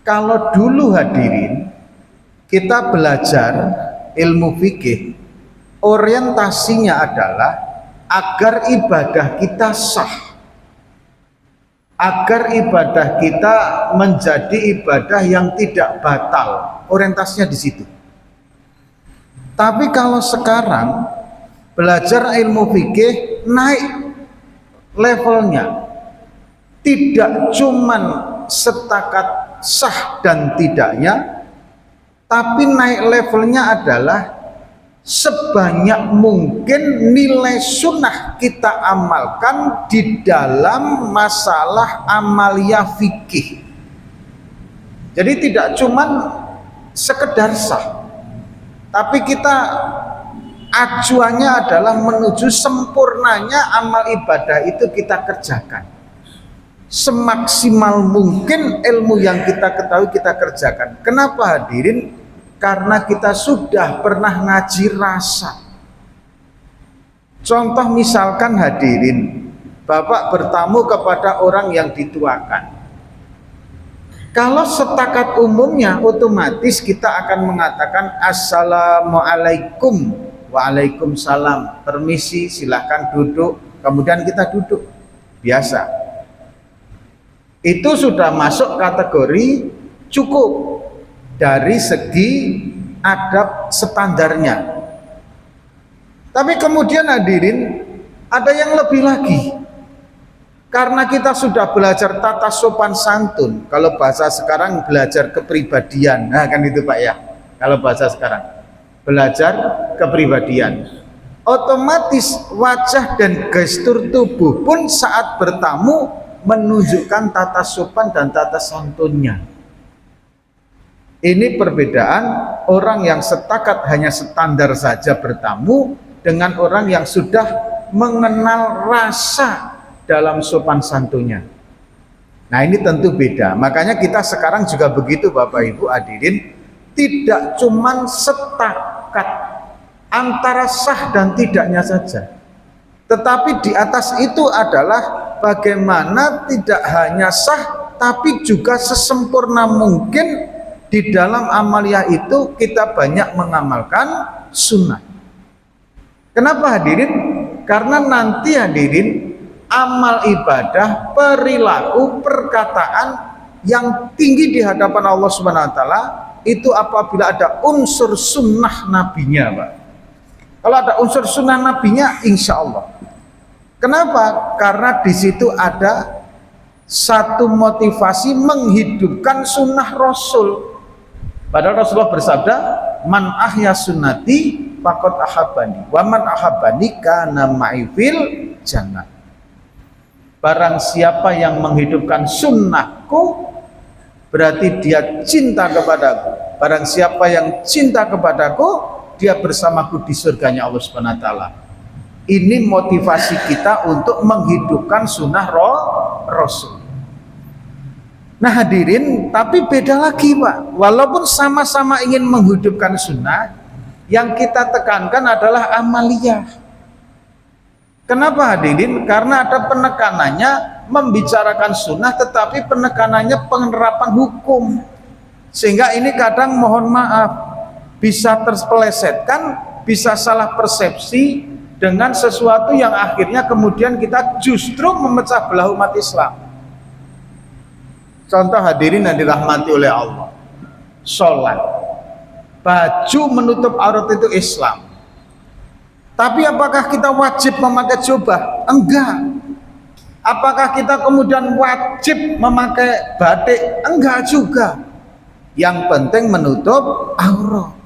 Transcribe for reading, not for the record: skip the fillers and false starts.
Kalau dulu hadirin kita belajar ilmu fikih, orientasinya adalah agar ibadah kita sah, agar ibadah kita menjadi ibadah yang tidak batal. Orientasinya di situ. Tapi kalau sekarang belajar ilmu fikih naik levelnya, tidak cuman setakat sah dan tidaknya, tapi naik levelnya adalah sebanyak mungkin nilai sunnah kita amalkan di dalam masalah amaliyah fikih. Jadi tidak cuman sekedar sah, tapi kita acuannya adalah menuju sempurnanya amal ibadah itu kita kerjakan. Semaksimal mungkin ilmu yang kita ketahui kita kerjakan. Kenapa hadirin? Karena kita sudah pernah ngaji rasa. Contoh misalkan hadirin, Bapak bertamu kepada orang yang dituakan. Kalau setakat umumnya otomatis kita akan mengatakan assalamualaikum, waalaikumsalam, permisi, silahkan duduk, kemudian kita duduk biasa. Itu sudah masuk kategori cukup dari segi adab standarnya. Tapi kemudian hadirin ada yang lebih lagi. Karena kita sudah belajar tata sopan santun, kalau bahasa sekarang belajar kepribadian, nah kan itu Pak ya, kalau bahasa sekarang belajar kepribadian, otomatis wajah dan gestur tubuh pun saat bertamu menunjukkan tata sopan dan tata santunnya. Ini perbedaan orang yang setakat hanya standar saja bertamu dengan orang yang sudah mengenal rasa dalam sopan santunnya. Nah ini tentu beda. Makanya kita sekarang juga begitu Bapak Ibu hadirin, tidak cuman setakat antara sah dan tidaknya saja, tetapi di atas itu adalah bagaimana tidak hanya sah tapi juga sesempurna mungkin di dalam amaliyah itu kita banyak mengamalkan sunnah. Kenapa hadirin? Karena nanti hadirin amal ibadah, perilaku, perkataan yang tinggi di hadapan Allah Subhanahu wa taala itu apabila ada unsur sunnah nabinya, Pak. Kalau ada unsur sunnah nabinya, insya Allah. Kenapa? Karena di situ ada satu motivasi menghidupkan sunnah Rasul. Padahal Rasulullah bersabda, man ahya sunnati faqad ahabbani, wa man ahabbani kana ma'i fil jannah. Barang siapa yang menghidupkan sunnahku, berarti dia cinta kepadaku. Barang siapa yang cinta kepadaku, dia bersamaku di surganya Allah Subhanahu wa taala. Ini motivasi kita untuk menghidupkan sunnah Rasul. Nah hadirin, tapi beda lagi Pak. Walaupun sama-sama ingin menghidupkan sunnah, yang kita tekankan adalah amaliyah. Kenapa hadirin? Karena ada penekanannya membicarakan sunnah, tetapi penekanannya penerapan hukum. Sehingga ini kadang mohon maaf, bisa terpelesetkan, bisa salah persepsi dengan sesuatu yang akhirnya kemudian kita justru memecah belah umat Islam. Contoh hadirin yang dirahmati oleh Allah, sholat, baju menutup aurat itu Islam. Tapi apakah kita wajib memakai jubah? Enggak. Apakah kita kemudian wajib memakai batik? Enggak juga. Yang penting menutup aurat.